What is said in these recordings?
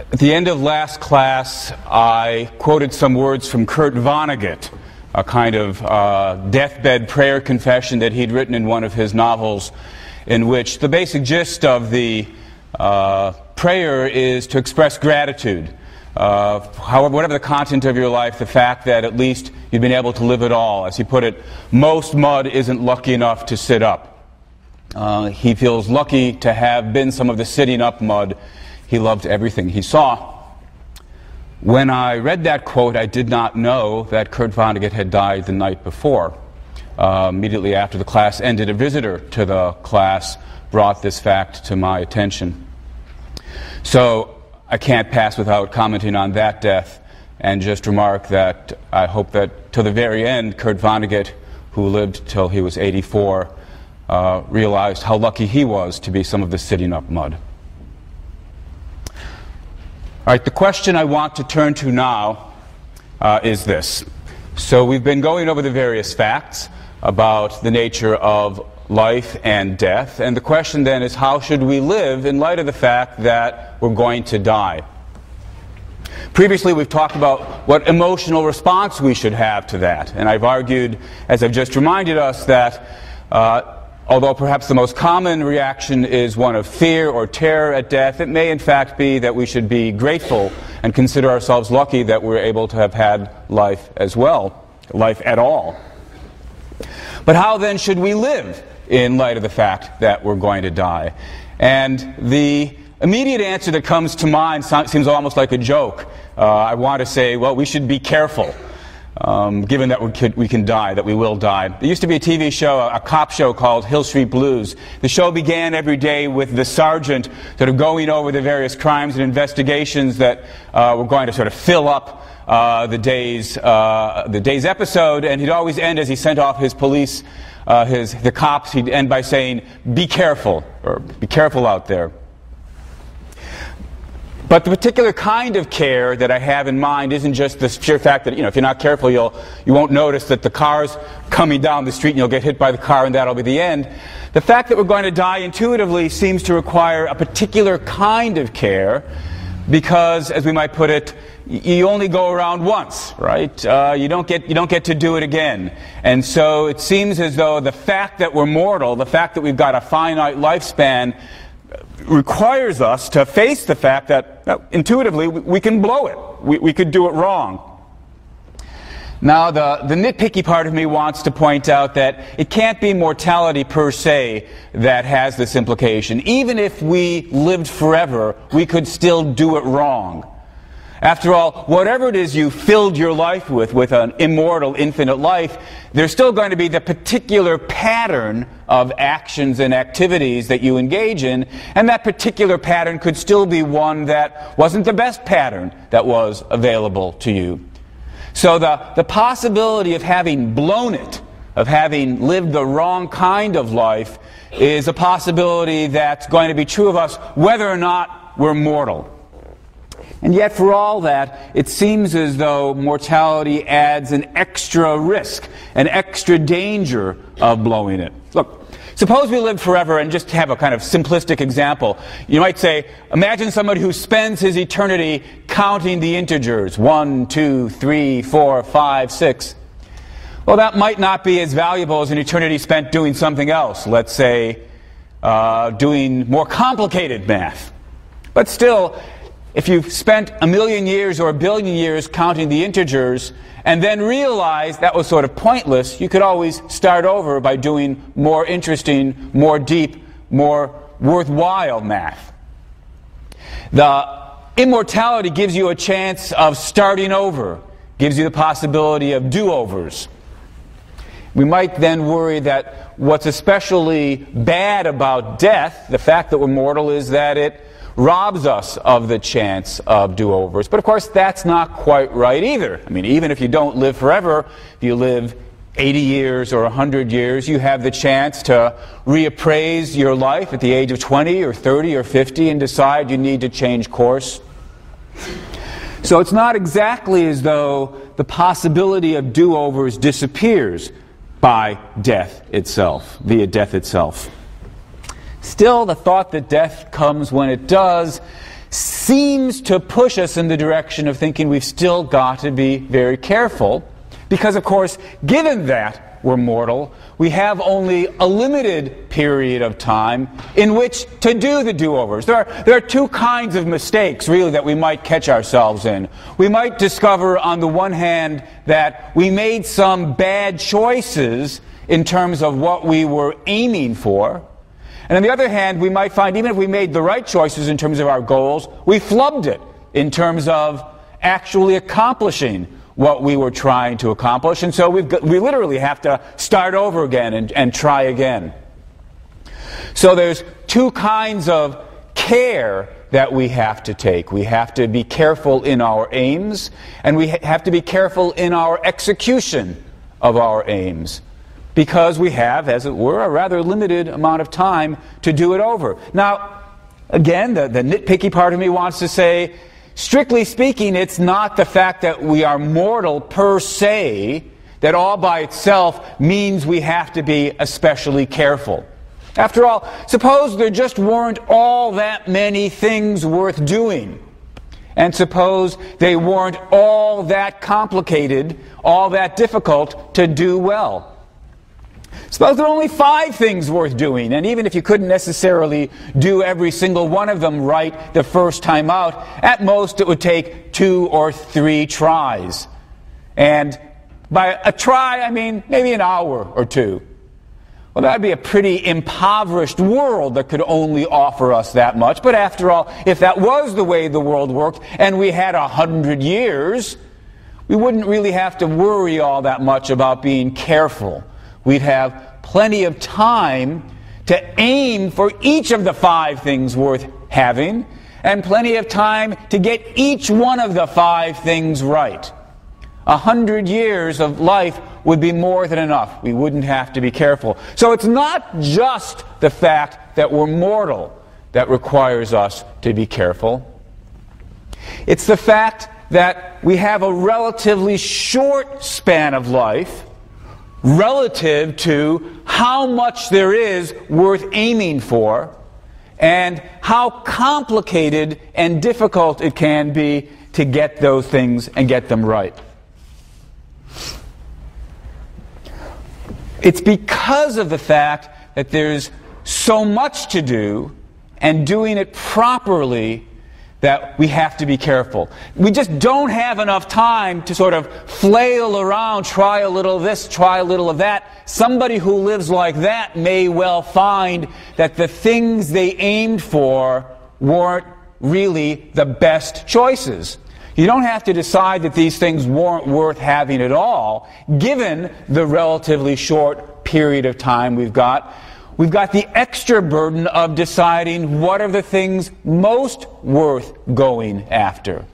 At the end of last class, I quoted some words from Kurt Vonnegut, a kind of deathbed prayer confession that he'd written in one of his novels, in which the basic gist of the prayer is to express gratitude. However, whatever the content of your life, the fact that at least you've been able to live it all. As he put it, most mud isn't lucky enough to sit up. He feels lucky to have been some of the sitting up mud. He loved everything he saw. When I read that quote, I did not know that Kurt Vonnegut had died the night before. Immediately after the class ended, a visitor to the class brought this fact to my attention. So I can't pass without commenting on that death and just remark that I hope that till the very end, Kurt Vonnegut, who lived till he was 84, realized how lucky he was to be some of the sitting up mud. All right, the question I want to turn to now is this. So we've been going over the various facts about the nature of life and death, and the question then is, how should we live in light of the fact that we're going to die? Previously we've talked about what emotional response we should have to that, and I've argued, as I've just reminded us, that although perhaps the most common reaction is one of fear or terror at death, it may in fact be that we should be grateful and consider ourselves lucky that we're able to have had life as well, life at all. But how then should we live in light of the fact that we're going to die? And the immediate answer that comes to mind seems almost like a joke. I want to say, well, we should be careful. Given that we can die, that we will die. There used to be a TV show, a cop show called Hill Street Blues. The show began every day with the sergeant sort of going over the various crimes and investigations that were going to sort of fill up the day's episode, and he'd always end, as he sent off his police, the cops, he'd end by saying, "Be careful," or "Be careful out there." But the particular kind of care that I have in mind isn't just the sheer fact that, if you're not careful, you won't notice that the car's coming down the street and you'll get hit by the car and that'll be the end. The fact that we're going to die intuitively seems to require a particular kind of care because, as we might put it, you only go around once, right? You don't get to do it again. And so it seems as though the fact that we're mortal, the fact that we've got a finite lifespan, requires us to face the fact that intuitively we can blow it. We could do it wrong. Now the nitpicky part of me wants to point out that it can't be mortality per se that has this implication. Even if we lived forever, we could still do it wrong. After all, whatever it is you filled your life with an immortal, infinite life, there's still going to be the particular pattern of actions and activities that you engage in, and that particular pattern could still be one that wasn't the best pattern that was available to you. So the possibility of having blown it, of having lived the wrong kind of life, is a possibility that's going to be true of us whether or not we're mortal. And yet, for all that, it seems as though mortality adds an extra risk, an extra danger of blowing it. Look, suppose we lived forever, and just have a kind of simplistic example. You might say, imagine somebody who spends his eternity counting the integers, 1, 2, 3, 4, 5, 6. Well, that might not be as valuable as an eternity spent doing something else. Let's say, doing more complicated math. But still, if you've spent 1,000,000 years or 1,000,000,000 years counting the integers and then realized that was sort of pointless, you could always start over by doing more interesting, more deep, more worthwhile math. The immortality gives you a chance of starting over, gives you the possibility of do-overs. We might then worry that what's especially bad about death, the fact that we're mortal, is that it robs us of the chance of do-overs. But of course, that's not quite right either. I mean, even if you don't live forever, if you live 80 years or 100 years, you have the chance to reappraise your life at the age of 20 or 30 or 50 and decide you need to change course. So it's not exactly as though the possibility of do-overs disappears by death itself, via death itself. Still, the thought that death comes when it does seems to push us in the direction of thinking we've still got to be very careful. Because, of course, given that we're mortal, we have only a limited period of time in which to do the do-overs. There are two kinds of mistakes, really, that we might catch ourselves in. We might discover, on the one hand, that we made some bad choices in terms of what we were aiming for. And on the other hand, we might find, even if we made the right choices in terms of our goals, we flubbed it in terms of actually accomplishing what we were trying to accomplish. And so we literally have to start over again and try again. So there's two kinds of care that we have to take. We have to be careful in our aims, and we have to be careful in our execution of our aims, because we have, as it were, a rather limited amount of time to do it over. Now, again, the nitpicky part of me wants to say, strictly speaking, it's not the fact that we are mortal per se that all by itself means we have to be especially careful. After all, suppose there just weren't all that many things worth doing. And suppose they weren't all that complicated, all that difficult to do well. Suppose there are only 5 things worth doing, and even if you couldn't necessarily do every single one of them right the first time out, at most it would take 2 or 3 tries. And by a try, I mean maybe an hour or 2. Well, that would be a pretty impoverished world that could only offer us that much. But after all, if that was the way the world worked, and we had 100 years, we wouldn't really have to worry all that much about being careful. We'd have plenty of time to aim for each of the 5 things worth having, and plenty of time to get each one of the 5 things right. 100 years of life would be more than enough. We wouldn't have to be careful. So it's not just the fact that we're mortal that requires us to be careful. It's the fact that we have a relatively short span of life relative to how much there is worth aiming for, and how complicated and difficult it can be to get those things and get them right. It's because of the fact that there's so much to do, and doing it properly, that we have to be careful. We just don't have enough time to sort of flail around, try a little of this, try a little of that. Somebody who lives like that may well find that the things they aimed for weren't really the best choices. You don't have to decide that these things weren't worth having at all, given the relatively short period of time we've got. We've got the extra burden of deciding what are the things most worth going after.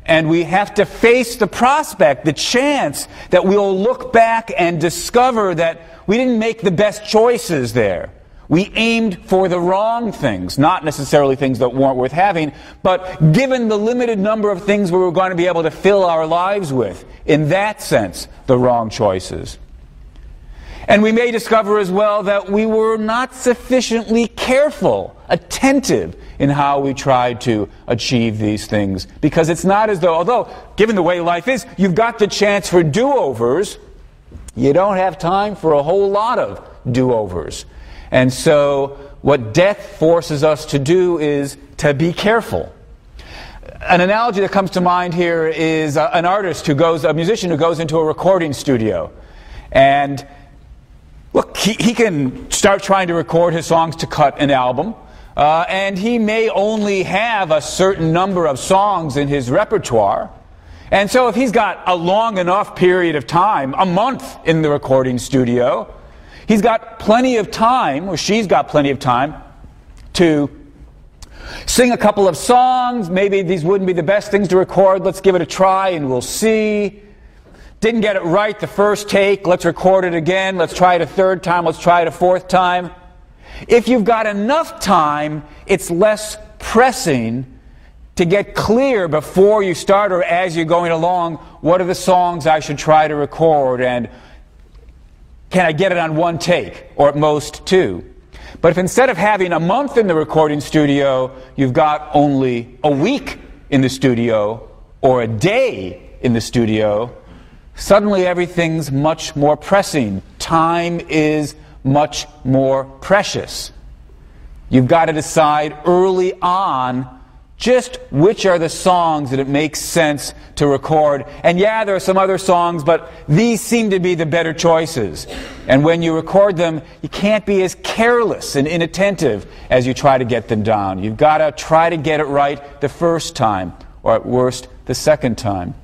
And we have to face the prospect, the chance, that we'll look back and discover that we didn't make the best choices there. We aimed for the wrong things, not necessarily things that weren't worth having, but given the limited number of things we were going to be able to fill our lives with, in that sense, the wrong choices. And we may discover as well that we were not sufficiently careful, attentive in how we tried to achieve these things. Because it's not as though, although, given the way life is, you've got the chance for do-overs, you don't have time for a whole lot of do-overs. And so what death forces us to do is to be careful. An analogy that comes to mind here is a musician who goes into a recording studio. And look, he can start trying to record his songs to cut an album, and he may only have a certain number of songs in his repertoire. And so if he's got a long enough period of time, a month in the recording studio, he's got plenty of time, or she's got plenty of time, to sing a couple of songs. Maybe these wouldn't be the best things to record. Let's give it a try and we'll see. Didn't get it right the first take, let's record it again, let's try it a 3rd time, let's try it a 4th time. If you've got enough time, it's less pressing to get clear before you start or as you're going along, what are the songs I should try to record, and can I get it on 1 take, or at most 2? But if instead of having a month in the recording studio, you've got only a week in the studio or a day in the studio, suddenly everything's much more pressing. Time is much more precious. You've got to decide early on just which are the songs that it makes sense to record. And yeah, there are some other songs, but these seem to be the better choices. And when you record them, you can't be as careless and inattentive as you try to get them down. You've got to try to get it right the first time, or at worst, the second time.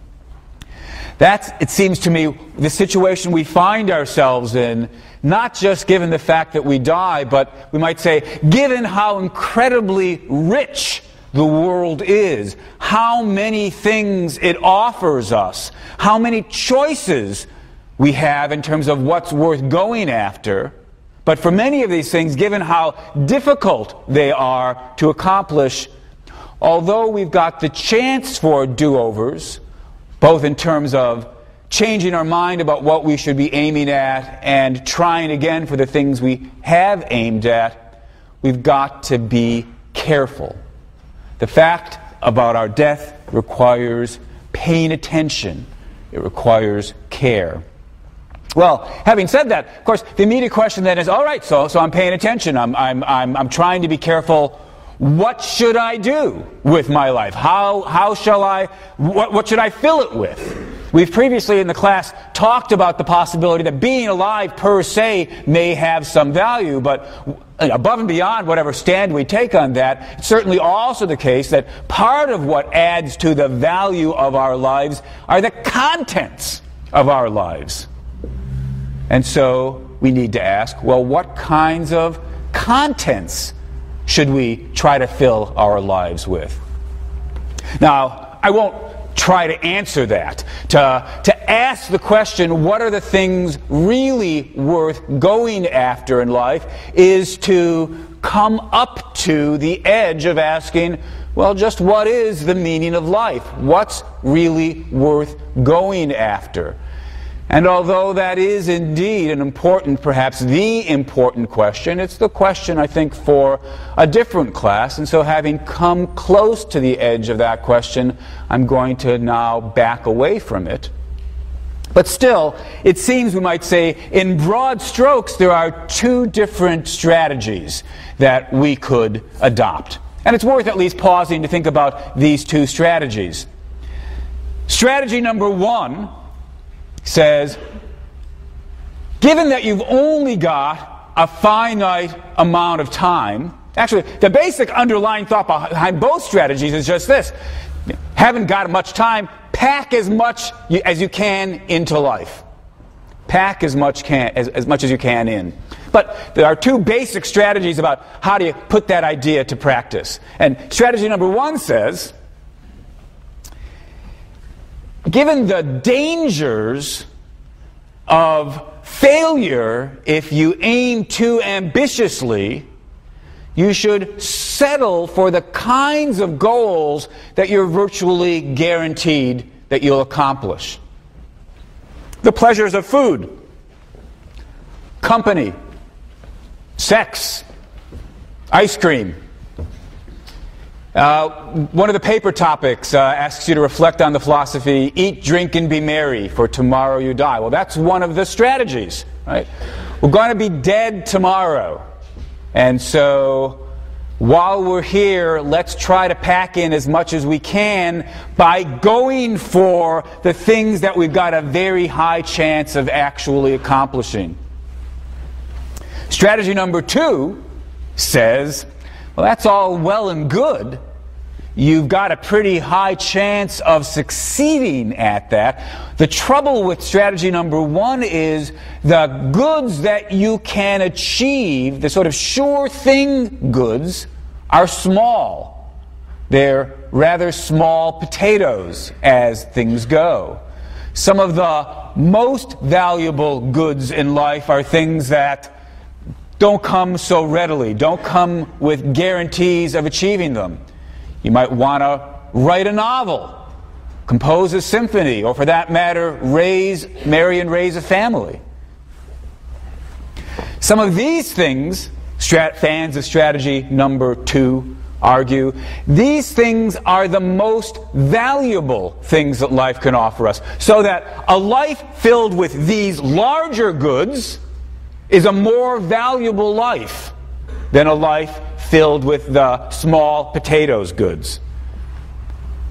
That's, it seems to me, the situation we find ourselves in, not just given the fact that we die, but we might say, given how incredibly rich the world is, how many things it offers us, how many choices we have in terms of what's worth going after. But for many of these things, given how difficult they are to accomplish, although we've got the chance for do-overs, both in terms of changing our mind about what we should be aiming at and trying again for the things we have aimed at, we've got to be careful. The fact about our death requires paying attention. It requires care. Well, having said that, of course, the immediate question then is, all right, so I'm paying attention. I'm trying to be careful. What should I do with my life? How shall I, what should I fill it with? We've previously in the class talked about the possibility that being alive per se may have some value, but above and beyond whatever stand we take on that, it's certainly also the case that part of what adds to the value of our lives are the contents of our lives. And so we need to ask, well, what kinds of contents should we try to fill our lives with? Now, I won't try to answer that. To ask the question, what are the things really worth going after in life, is to come up to the edge of asking, well, just what is the meaning of life? What's really worth going after? And although that is indeed an important, perhaps the important question, it's the question, I think, for a different class. And so having come close to the edge of that question, I'm going to now back away from it. But still, it seems we might say, in broad strokes, there are two different strategies that we could adopt. And it's worth at least pausing to think about these two strategies. Strategy number one says, given that you've only got a finite amount of time, actually, the basic underlying thought behind both strategies is just this. Haven't got much time, pack as much as you can into life. Pack as much as you can in. But there are two basic strategies about how do you put that idea to practice. And strategy number one says, given the dangers of failure if you aim too ambitiously, you should settle for the kinds of goals that you're virtually guaranteed that you'll accomplish. The pleasures of food, company, sex, ice cream. One of the paper topics asks you to reflect on the philosophy, eat, drink, and be merry, for tomorrow you die. Well, that's one of the strategies, right? We're going to be dead tomorrow. And so, while we're here, let's try to pack in as much as we can by going for the things that we've got a very high chance of actually accomplishing. Strategy number two says, well, that's all well and good. You've got a pretty high chance of succeeding at that. The trouble with strategy number one is the goods that you can achieve, the sort of sure thing goods, are small. They're rather small potatoes as things go. Some of the most valuable goods in life are things that don't come so readily, don't come with guarantees of achieving them. You might want to write a novel, compose a symphony, or for that matter, marry and raise a family. Some of these things fans of strategy number 2 argue, these things are the most valuable things that life can offer us. So that a life filled with these larger goods is a more valuable life than a life filled with the small potatoes goods.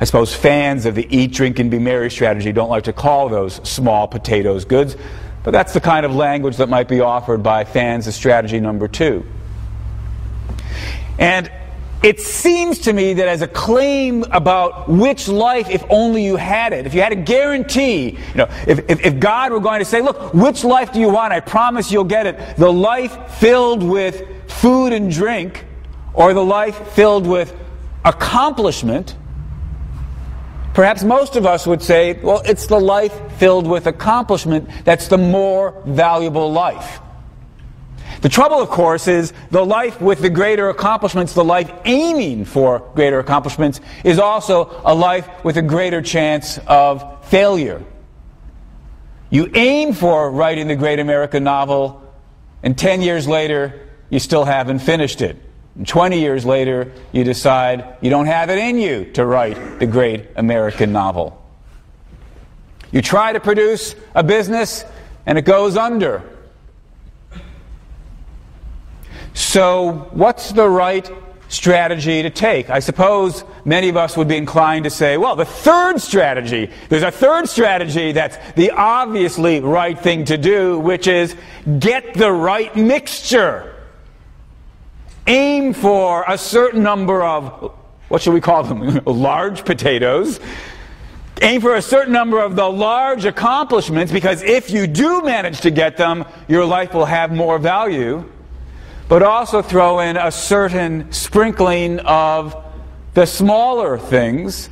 I suppose fans of the eat, drink, and be merry strategy don't like to call those small potatoes goods, but that's the kind of language that might be offered by fans of strategy number 2. And it seems to me that as a claim about which life, if only you had it, if you had a guarantee, if God were going to say, look, which life do you want? I promise you'll get it. The life filled with food and drink, or the life filled with accomplishment, perhaps most of us would say, well, it's the life filled with accomplishment that's the more valuable life. The trouble, of course, is the life with the greater accomplishments, the life aiming for greater accomplishments, is also a life with a greater chance of failure. You aim for writing the great American novel, and 10 years later, you still haven't finished it. And 20 years later, you decide you don't have it in you to write the great American novel. You try to produce a business, and it goes under. So, what's the right strategy to take? I suppose many of us would be inclined to say, well, the third strategy, there's a third strategy that's the obviously right thing to do, which is get the right mixture. Aim for a certain number of, what should we call them, large potatoes. Aim for a certain number of the large accomplishments, because if you do manage to get them, your life will have more value. But also throw in a certain sprinkling of the smaller things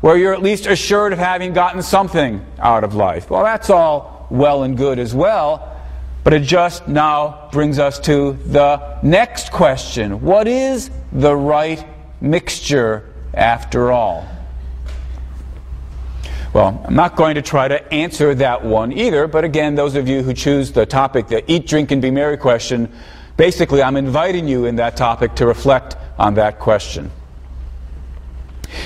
where you're at least assured of having gotten something out of life. Well, that's all well and good as well, but it just now brings us to the next question. What is the right mixture after all? Well, I'm not going to try to answer that one either, but again, those of you who choose the topic, the eat, drink, and be merry question, basically, I'm inviting you in that topic to reflect on that question.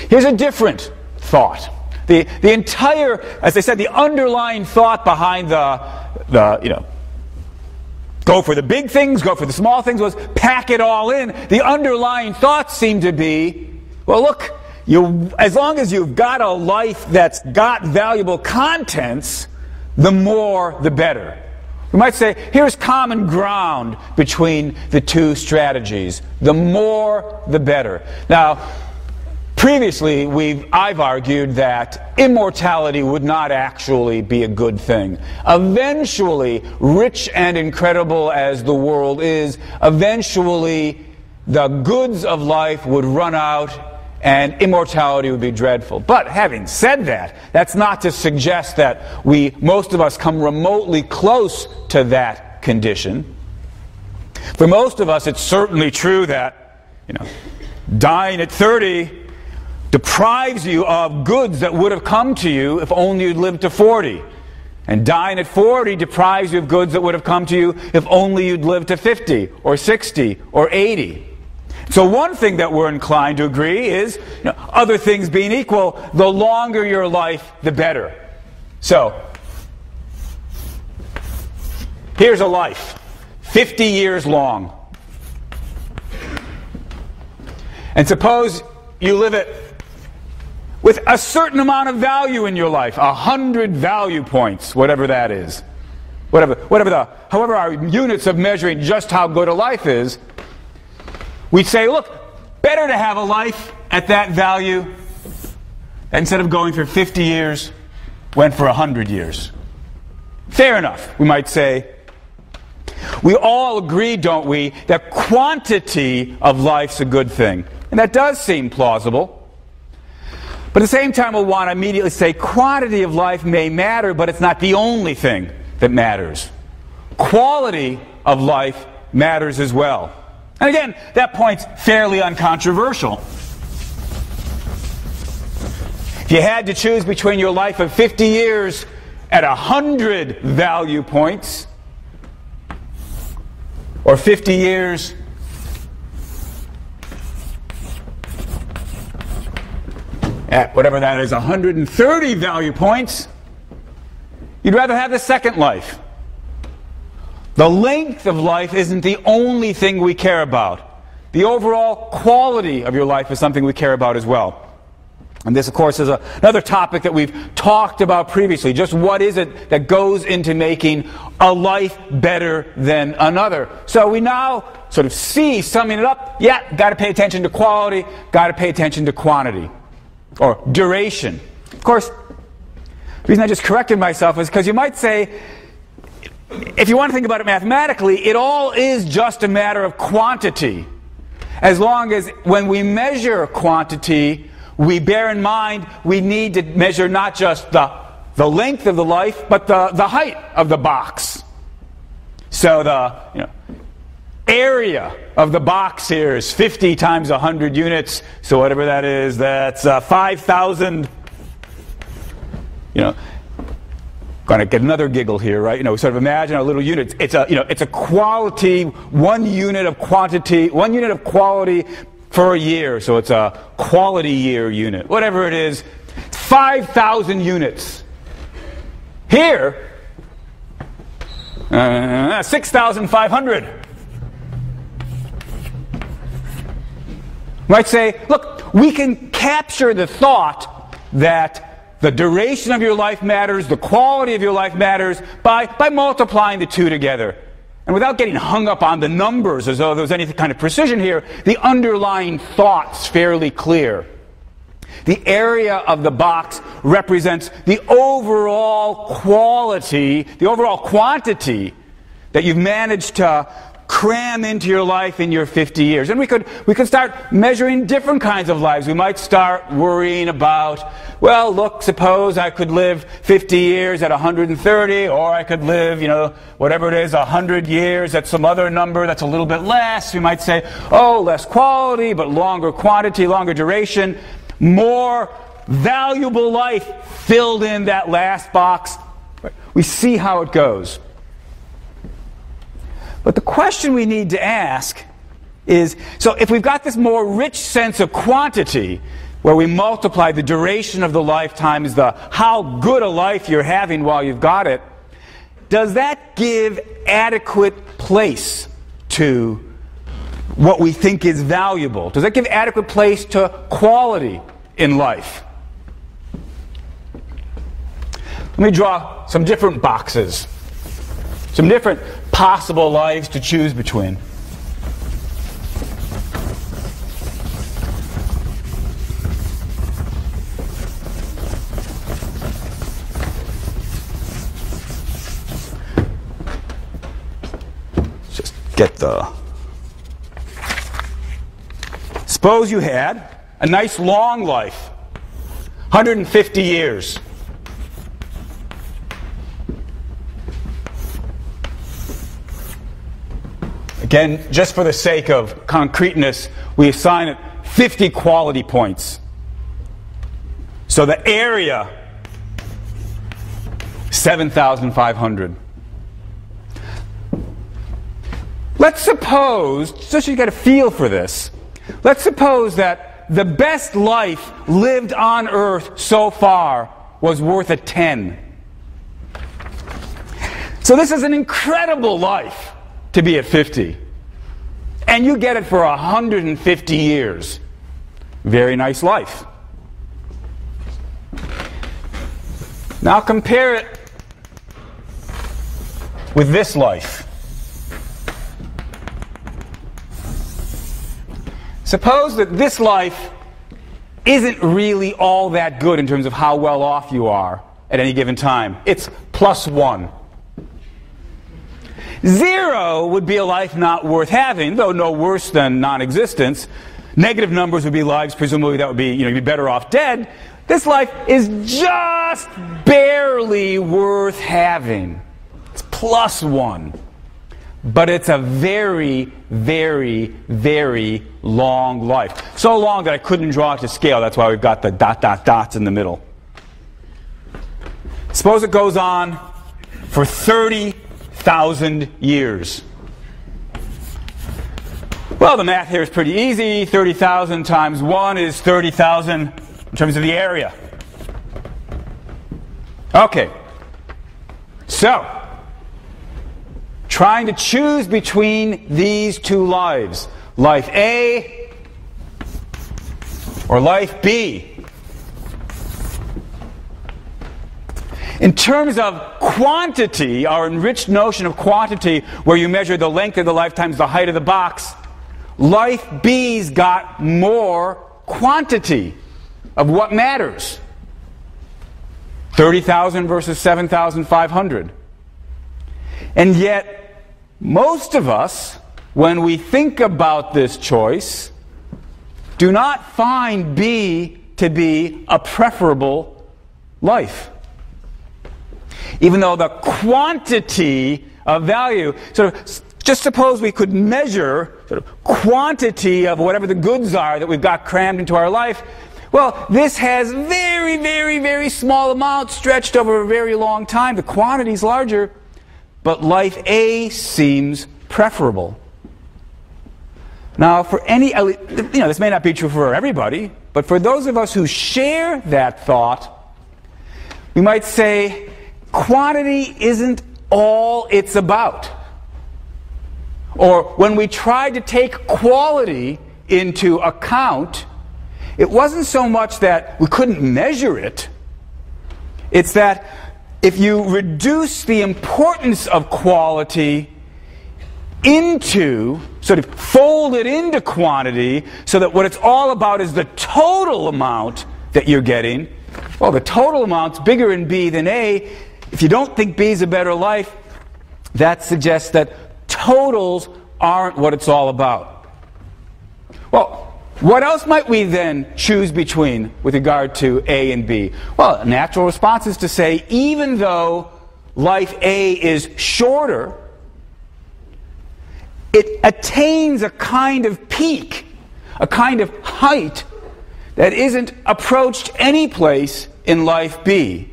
Here's a different thought. The entire, as I said, the underlying thought behind the go for the big things, go for the small things, was pack it all in. The underlying thoughts seem to be, well, look, as long as you've got a life that's got valuable contents, the more the better. We might say, here's common ground between the two strategies. The more, the better. Now, previously, I've argued that immortality would not actually be a good thing. Eventually, rich and incredible as the world is, eventually the goods of life would run out and immortality would be dreadful. But having said that, that's not to suggest that most of us come remotely close to that condition. For most of us, it's certainly true that, dying at 30 deprives you of goods that would have come to you if only you'd lived to 40. And dying at 40 deprives you of goods that would have come to you if only you'd lived to 50 or 60 or 80. So one thing that we're inclined to agree is, other things being equal, the longer your life, the better. So, here's a life, 50 years long. And suppose you live it with a certain amount of value in your life, 100 value points, whatever that is. However our units of measuring just how good a life is, we'd say, look, better to have a life at that value instead of going for 50 years, went for 100 years. Fair enough, we might say. We all agree, don't we, that quantity of life's a good thing. And that does seem plausible. But at the same time, we'll want to immediately say quantity of life may matter, but it's not the only thing that matters. Quality of life matters as well. And again, that point's fairly uncontroversial. If you had to choose between your life of 50 years at 100 value points or 50 years at whatever that is, 130 value points, you'd rather have the second life. The length of life isn't the only thing we care about. The overall quality of your life is something we care about as well. And this, of course, is another topic that we've talked about previously. Just what is it that goes into making a life better than another? So we now sort of see, summing it up, yeah, got to pay attention to quality, got to pay attention to quantity, or duration. Of course, the reason I just corrected myself is because you might say, if you want to think about it mathematically, it all is just a matter of quantity. As long as when we measure quantity, we bear in mind we need to measure not just the length of the life, but the height of the box. So the area of the box here is 50 times 100 units. So whatever that is, that's 5,000. Going to get another giggle here, right? Sort of imagine a little unit. It's a quality, 1 unit of quantity, 1 unit of quality for a year. So it's a quality year unit. Whatever it is, 5,000 units. Here, 6,500. Might say, look, we can capture the thought that the duration of your life matters, the quality of your life matters, by multiplying the two together. And without getting hung up on the numbers as though there was any kind of precision here, the underlying thought's fairly clear. The area of the box represents the overall quality, the overall quantity that you've managed to cram into your life in your 50 years. And we could start measuring different kinds of lives. We might start worrying about, well, look, suppose I could live 50 years at 130, or I could live, whatever it is, 100 years at some other number that's a little bit less. We might say, oh, less quality, but longer quantity, longer duration, more valuable life filled in that last box. We see how it goes. But the question we need to ask is, so if we've got this more rich sense of quantity, where we multiply the duration of the lifetime is the how good a life you're having while you've got it, does that give adequate place to what we think is valuable? Does that give adequate place to quality in life? Let me draw some different boxes, some different possible lives to choose between. Just get the... Suppose you had a nice long life, 150 years. Again, just for the sake of concreteness, we assign it 50 quality points. So the area, 7,500. Let's suppose, just so you get a feel for this, let's suppose that the best life lived on Earth so far was worth a 10. So this is an incredible life to be at 50. And you get it for 150 years. Very nice life. Now compare it with this life. Suppose that this life isn't really all that good in terms of how well off you are at any given time. It's +1. 0 would be a life not worth having, though no worse than non-existence. Negative numbers would be lives, presumably that would be, you'd be better off dead. This life is just barely worth having. It's +1. But it's a very, very, very long life. So long that I couldn't draw it to scale. That's why we've got the ... dots in the middle. Suppose it goes on for 30,000 years. Well, the math here is pretty easy. 30,000 times 1 is 30,000. in terms of the area. Okay. So, trying to choose between these two lives, life A or life B. In terms of quantity, our enriched notion of quantity, where you measure the length of the life times the height of the box, life B's got more quantity of what matters. 30,000 versus 7,500. And yet, most of us, when we think about this choice, do not find B to be a preferable life. Even though the quantity of value, just suppose we could measure quantity of whatever the goods are that we've got crammed into our life. Well, this has very, very, very small amounts stretched over a very long time. The quantity is larger, but life A seems preferable. Now, for this may not be true for everybody, but for those of us who share that thought, we might say, quantity isn't all it's about. Or when we tried to take quality into account, it wasn't so much that we couldn't measure it. It's that if you reduce the importance of quality into, fold it into quantity, so that what it's all about is the total amount that you're getting, well, the total amount's bigger in B than A. If you don't think B is a better life, that suggests that totals aren't what it's all about. Well, what else might we then choose between with regard to A and B? Well, a natural response is to say, even though life A is shorter, it attains a kind of peak, a kind of height that isn't approached any place in life B.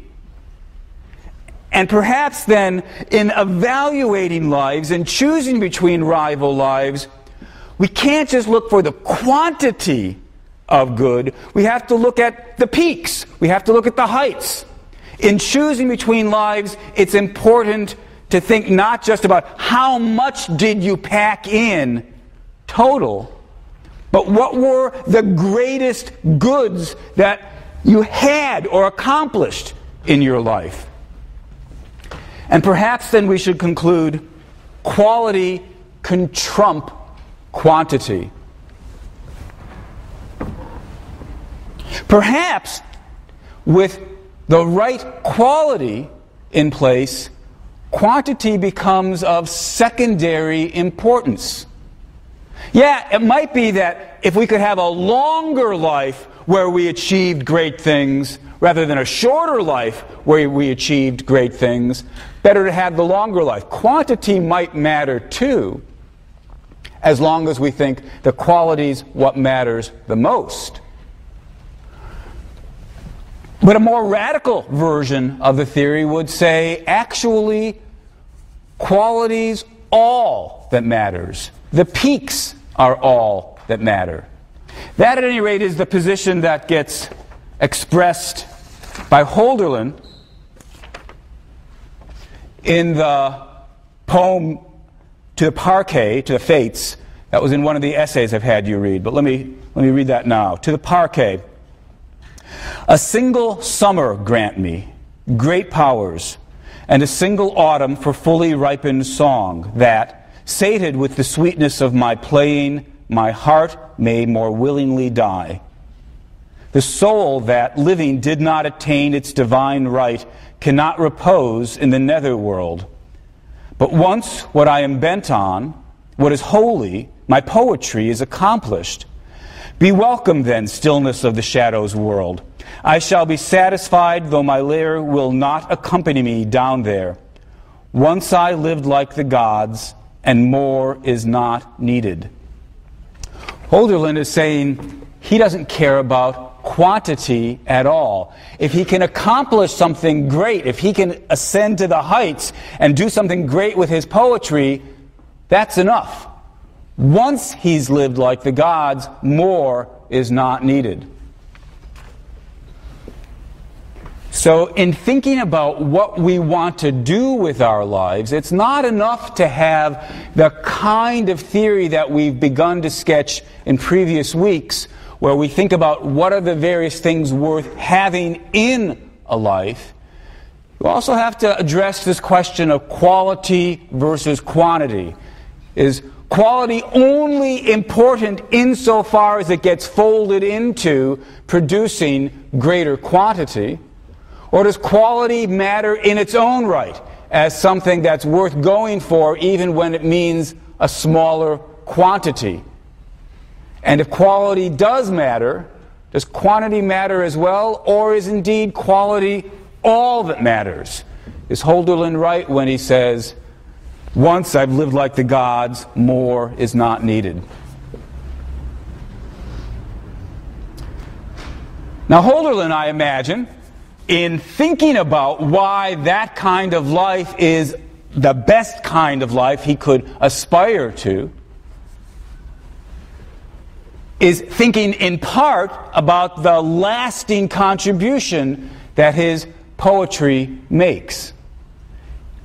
And perhaps then, in evaluating lives and choosing between rival lives, we can't just look for the quantity of good. We have to look at the peaks. We have to look at the heights. In choosing between lives, it's important to think not just about how much did you pack in total, but what were the greatest goods that you had or accomplished in your life. And perhaps then we should conclude quality can trump quantity. Perhaps with the right quality in place, quantity becomes of secondary importance. Yeah, it might be that if we could have a longer life where we achieved great things rather than a shorter life where we achieved great things, better to have the longer life. Quantity might matter too, as long as we think the quality's what matters the most. But a more radical version of the theory would say, actually, quality's all that matters. The peaks are all that matter. That, at any rate, is the position that gets expressed by Holderlin in the poem To the Parquet, to the Fates. That was in one of the essays I've had you read, but let me read that now. To the Parquet. A single summer grant me, great powers, and a single autumn for fully ripened song, that, sated with the sweetness of my playing, my heart may more willingly die. The soul that, living, did not attain its divine right cannot repose in the netherworld. But once what I am bent on, what is holy, my poetry is accomplished. Be welcome then, stillness of the shadows world. I shall be satisfied, though my lyre will not accompany me down there. Once I lived like the gods, and more is not needed. Holderlin is saying he doesn't care about quantity at all. If he can accomplish something great, if he can ascend to the heights and do something great with his poetry, that's enough. Once he's lived like the gods, more is not needed. So in thinking about what we want to do with our lives, it's not enough to have the kind of theory that we've begun to sketch in previous weeks, where we think about what are the various things worth having in a life. You also have to address this question of quality versus quantity. Is quality only important insofar as it gets folded into producing greater quantity? Or does quality matter in its own right as something that's worth going for even when it means a smaller quantity? And if quality does matter, does quantity matter as well? Or is indeed quality all that matters? Is Holderlin right when he says, "Once I've lived like the gods, more is not needed"? Now Holderlin, I imagine, in thinking about why that kind of life is the best kind of life he could aspire to, is thinking in part about the lasting contribution that his poetry makes.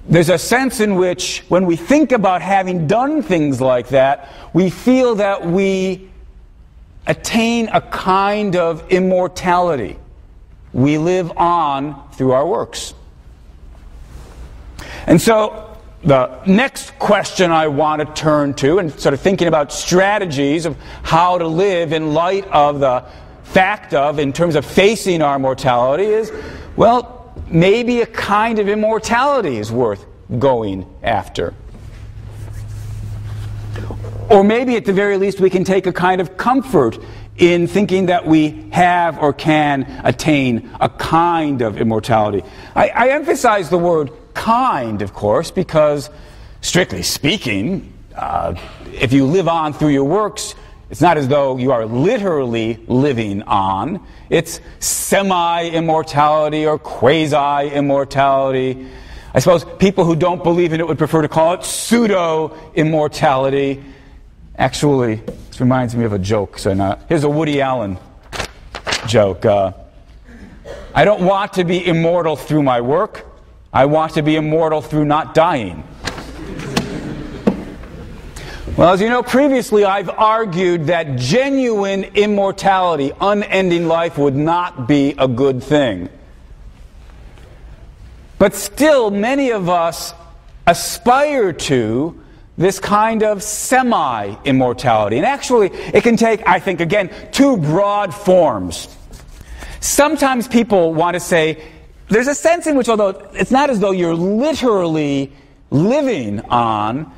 There's a sense in which, when we think about having done things like that, we feel that we attain a kind of immortality. We live on through our works. And so the next question I want to turn to, and sort of thinking about strategies of how to live in light of the fact of, in terms of facing our mortality, is, well, maybe a kind of immortality is worth going after. Or maybe at the very least we can take a kind of comfort in thinking that we have or can attain a kind of immortality. I emphasize the word kind, of course, because, strictly speaking, if you live on through your works, it's not as though you are literally living on. It's semi-immortality or quasi-immortality. I suppose people who don't believe in it would prefer to call it pseudo-immortality. Actually, this reminds me of a joke. Here's a Woody Allen joke. I don't want to be immortal through my work. I want to be immortal through not dying. Well, as you know, previously I've argued that genuine immortality, unending life, would not be a good thing. But still, many of us aspire to this kind of semi-immortality. And actually, it can take, I think, again, two broad forms. Sometimes people want to say, there's a sense in which, although it's not as though you're literally living on,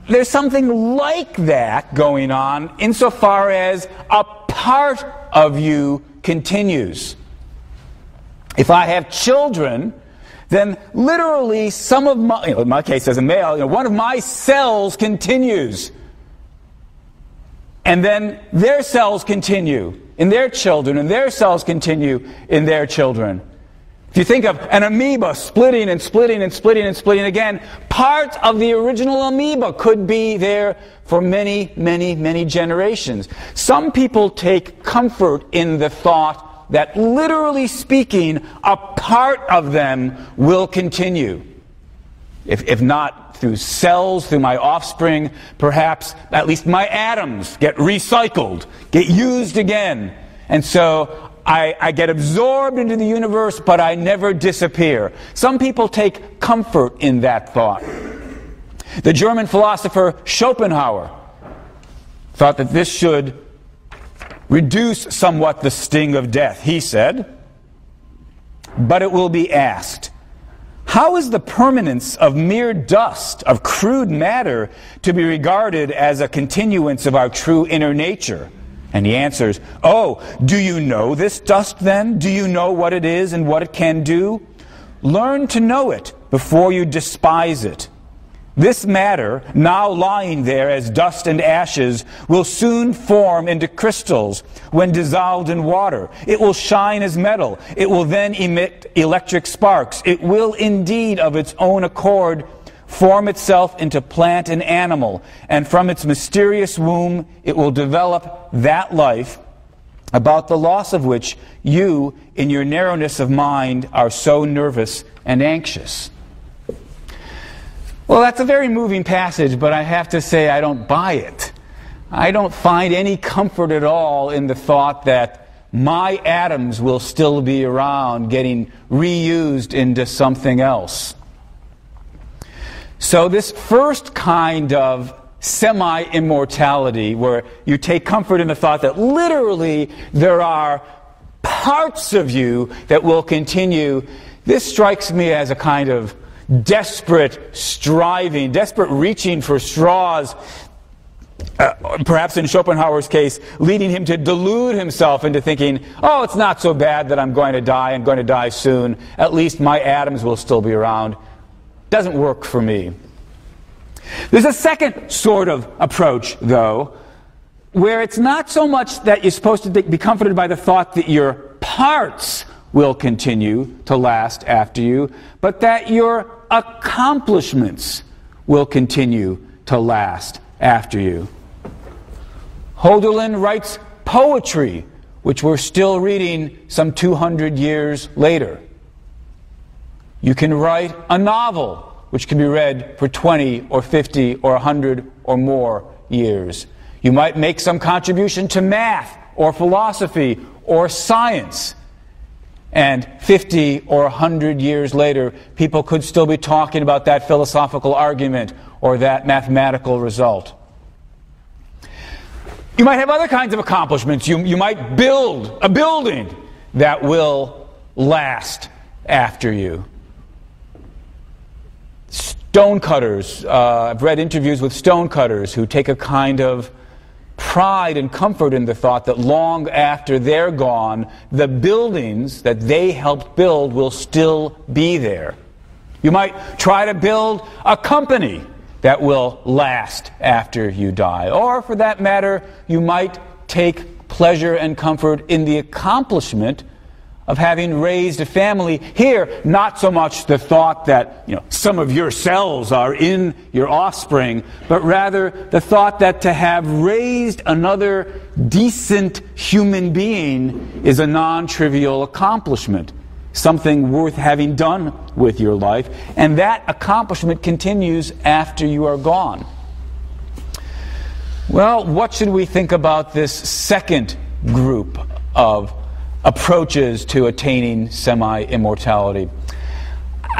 there's something like that going on insofar as a part of you continues. If I have children, then literally some of my, in my case as a male, one of my cells continues. And then their cells continue in their children, and their cells continue in their children. If you think of an amoeba splitting and splitting and splitting and splitting again, parts of the original amoeba could be there for many, many, many generations. Some people take comfort in the thought that, literally speaking, a part of them will continue. If not through cells, through my offspring, perhaps at least my atoms get recycled, get used again. And so I get absorbed into the universe, but I never disappear. Some people take comfort in that thought. The German philosopher Schopenhauer thought that this should reduce somewhat the sting of death. He said, "But it will be asked, how is the permanence of mere dust, of crude matter, to be regarded as a continuance of our true inner nature?" And he answers, "Oh, do you know this dust then? Do you know what it is and what it can do? Learn to know it before you despise it. This matter, now lying there as dust and ashes, will soon form into crystals when dissolved in water. It will shine as metal. It will then emit electric sparks. It will indeed, of its own accord, form itself into plant and animal, and from its mysterious womb it will develop that life about the loss of which you, in your narrowness of mind, are so nervous and anxious. Well, that's a very moving passage, but I have to say I don't buy it. I don't find any comfort at all in the thought that my atoms will still be around, getting reused into something else. So this first kind of semi-immortality, where you take comfort in the thought that literally there are parts of you that will continue, this strikes me as a kind of desperate striving, desperate reaching for straws, perhaps in Schopenhauer's case, leading him to delude himself into thinking, oh, it's not so bad that I'm going to die soon, at least my atoms will still be around. Doesn't work for me. There's a second sort of approach, though, where it's not so much that you're supposed to be comforted by the thought that your parts will continue to last after you, but that your accomplishments will continue to last after you. Hölderlin writes poetry, which we're still reading some 200 years later. You can write a novel, which can be read for 20 or 50 or 100 or more years. You might make some contribution to math or philosophy or science, and 50 or 100 years later, people could still be talking about that philosophical argument or that mathematical result. You might have other kinds of accomplishments. You might build a building that will last after you. Stonecutters, I've read interviews with stonecutters who take a kind of pride and comfort in the thought that long after they're gone, the buildings that they helped build will still be there. You might try to build a company that will last after you die. Or, for that matter, you might take pleasure and comfort in the accomplishment of having raised a family. Here, not so much the thought that, some of your cells are in your offspring, but rather the thought that to have raised another decent human being is a non-trivial accomplishment, something worth having done with your life, and that accomplishment continues after you are gone. Well, what should we think about this second group of approaches to attaining semi-immortality?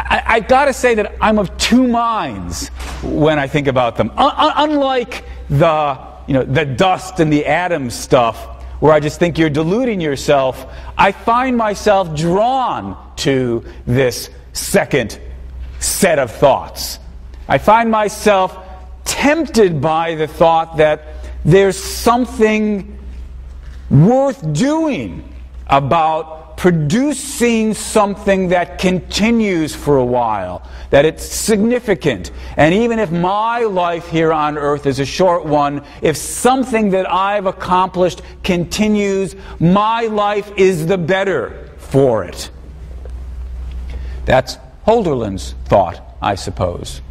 I've got to say that I'm of two minds when I think about them. Unlike the dust and the atom stuff, where I just think you're deluding yourself, I find myself drawn to this second set of thoughts. I find myself tempted by the thought that there's something worth doing about producing something that continues for a while, that it's significant. And even if my life here on earth is a short one, if something that I've accomplished continues, my life is the better for it. That's Hölderlin's thought, I suppose.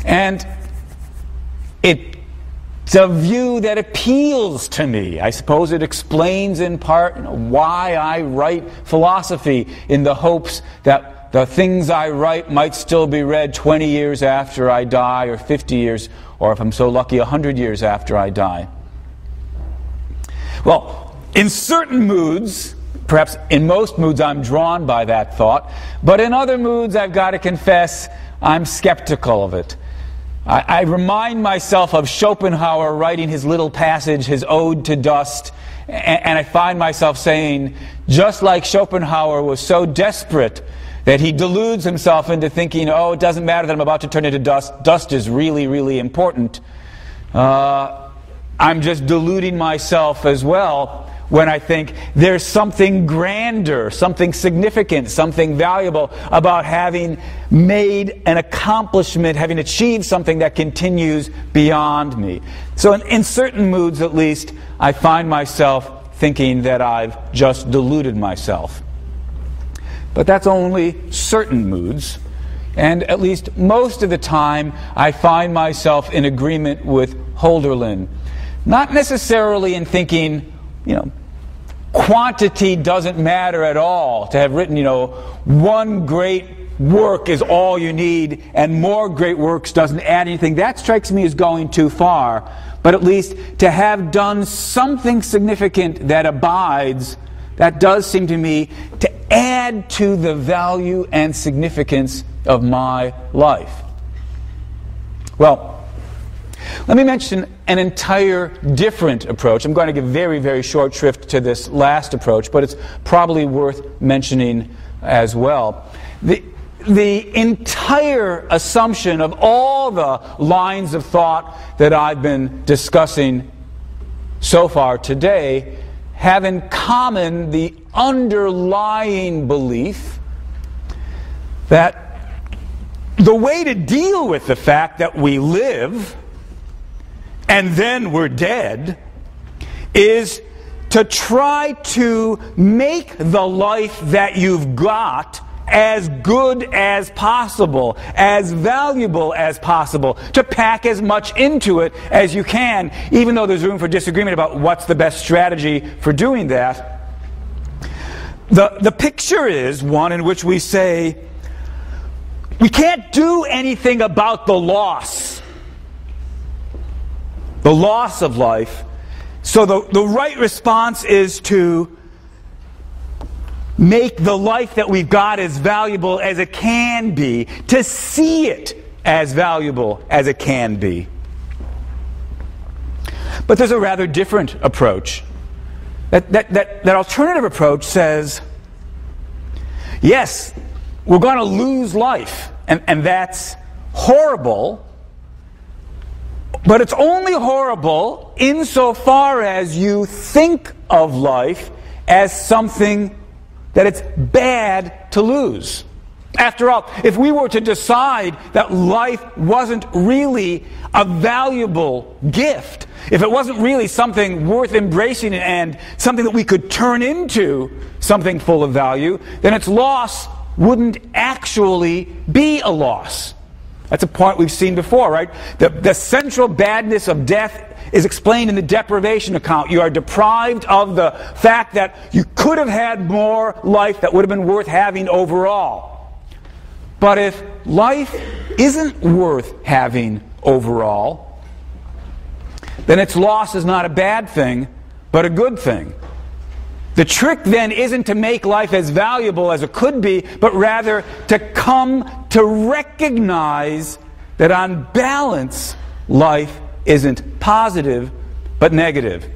And it's a view that appeals to me. I suppose it explains in part why I write philosophy, in the hopes that the things I write might still be read 20 years after I die, or 50 years, or if I'm so lucky, 100 years after I die. Well, in certain moods, perhaps in most moods, I'm drawn by that thought, but in other moods, I've got to confess, I'm skeptical of it. I remind myself of Schopenhauer writing his little passage, his Ode to Dust, and I find myself saying, just like Schopenhauer was so desperate that he deludes himself into thinking, oh, it doesn't matter that I'm about to turn into dust. Dust is really, really important. I'm just deluding myself as well when I think there's something grander, something significant, something valuable about having made an accomplishment, having achieved something that continues beyond me. So in certain moods, at least, I find myself thinking that I've just deluded myself. But that's only certain moods. And at least most of the time, I find myself in agreement with Hölderlin. Not necessarily in thinking, quantity doesn't matter at all. To have written, one great work is all you need, and more great works doesn't add anything. That strikes me as going too far. But at least to have done something significant that abides, that does seem to me to add to the value and significance of my life. Well, let me mention an entire different approach. I'm going to give very, very short shrift to this last approach, but it's probably worth mentioning as well. The entire assumption of all the lines of thought that I've been discussing so far today have in common the underlying belief that the way to deal with the fact that we live and then we're dead is to try to make the life that you've got as good as possible, as valuable as possible, to pack as much into it as you can, even though there's room for disagreement about what's the best strategy for doing that. The picture is one in which we say, we can't do anything about the loss of life, so the right response is to make the life that we've got as valuable as it can be, to see it as valuable as it can be. But there's a rather different approach. That alternative approach says, yes, we're going to lose life, and that's horrible, but it's only horrible insofar as you think of life as something that it's bad to lose. After all, if we were to decide that life wasn't really a valuable gift, if it wasn't really something worth embracing and something that we could turn into something full of value, then its loss wouldn't actually be a loss. That's a point we've seen before, right? The central badness of death is explained in the deprivation account. You are deprived of the fact that you could have had more life that would have been worth having overall. But if life isn't worth having overall, then its loss is not a bad thing, but a good thing. The trick then isn't to make life as valuable as it could be, but rather to come to recognize that on balance, life isn't positive, but negative.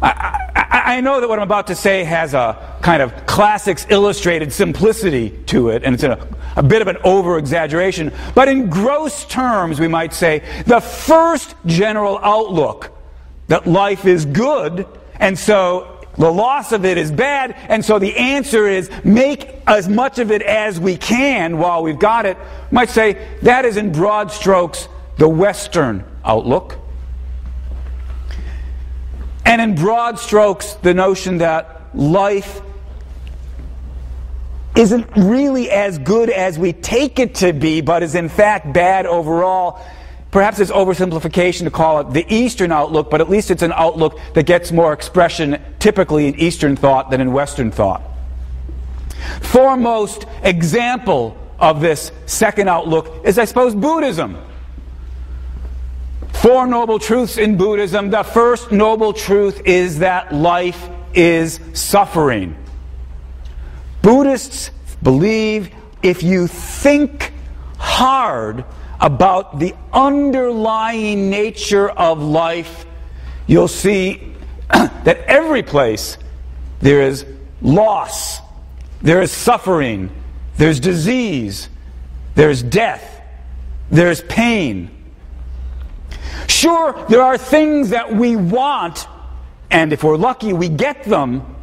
I know that what I'm about to say has a kind of classics illustrated simplicity to it, and it's a bit of an over-exaggeration, but in gross terms, we might say, the first general outlook that life is good, and so the loss of it is bad, and so the answer is make as much of it as we can while we've got it. We might say that is in broad strokes the Western outlook. And in broad strokes, the notion that life isn't really as good as we take it to be, but is in fact bad overall. Perhaps it's oversimplification to call it the Eastern outlook, but at least it's an outlook that gets more expression typically in Eastern thought than in Western thought. Foremost example of this second outlook is, I suppose, Buddhism. Four noble truths in Buddhism. The first noble truth is that life is suffering. Buddhists believe if you think hard about the underlying nature of life, you'll see that every place there is loss, there is suffering, there's disease, there's death, there's pain. Sure, there are things that we want, and if we're lucky, we get them,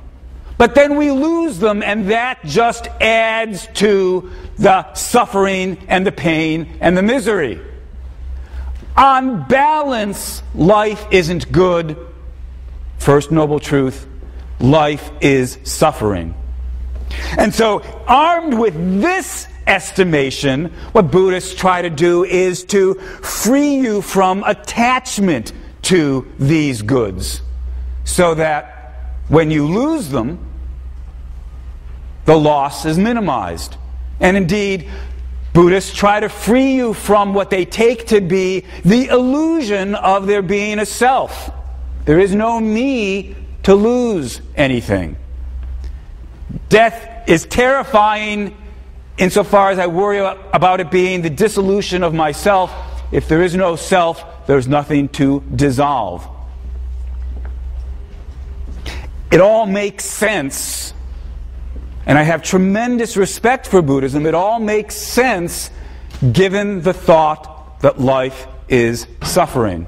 but then we lose them, and that just adds to the suffering and the pain and the misery. On balance, life isn't good. First noble truth, life is suffering. And so, armed with this estimation, what Buddhists try to do is to free you from attachment to these goods, so that When you lose them, the loss is minimized. And indeed, Buddhists try to free you from what they take to be the illusion of there being a self. There is no me to lose anything. Death is terrifying insofar as I worry about it being the dissolution of myself. If there is no self, there's nothing to dissolve. It all makes sense. And I have tremendous respect for Buddhism. It all makes sense given the thought that life is suffering.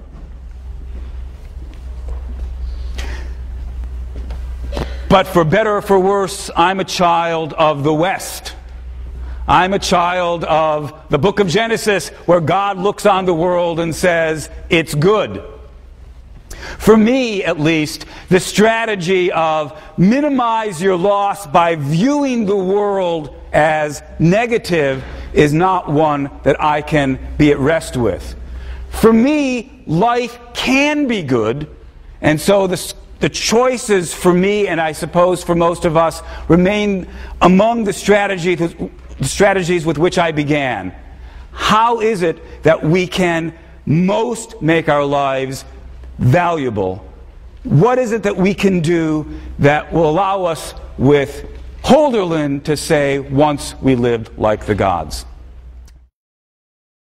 But for better or for worse, I'm a child of the West. I'm a child of the book of Genesis, where God looks on the world and says, it's good. For me, at least, the strategy of minimize your loss by viewing the world as negative is not one that I can be at rest with. For me, life can be good, and so the choices for me, and I suppose for most of us, remain among the strategies with which I began. How is it that we can most make our lives valuable? What is it that we can do that will allow us, with Holderlin, to say, once we lived like the gods?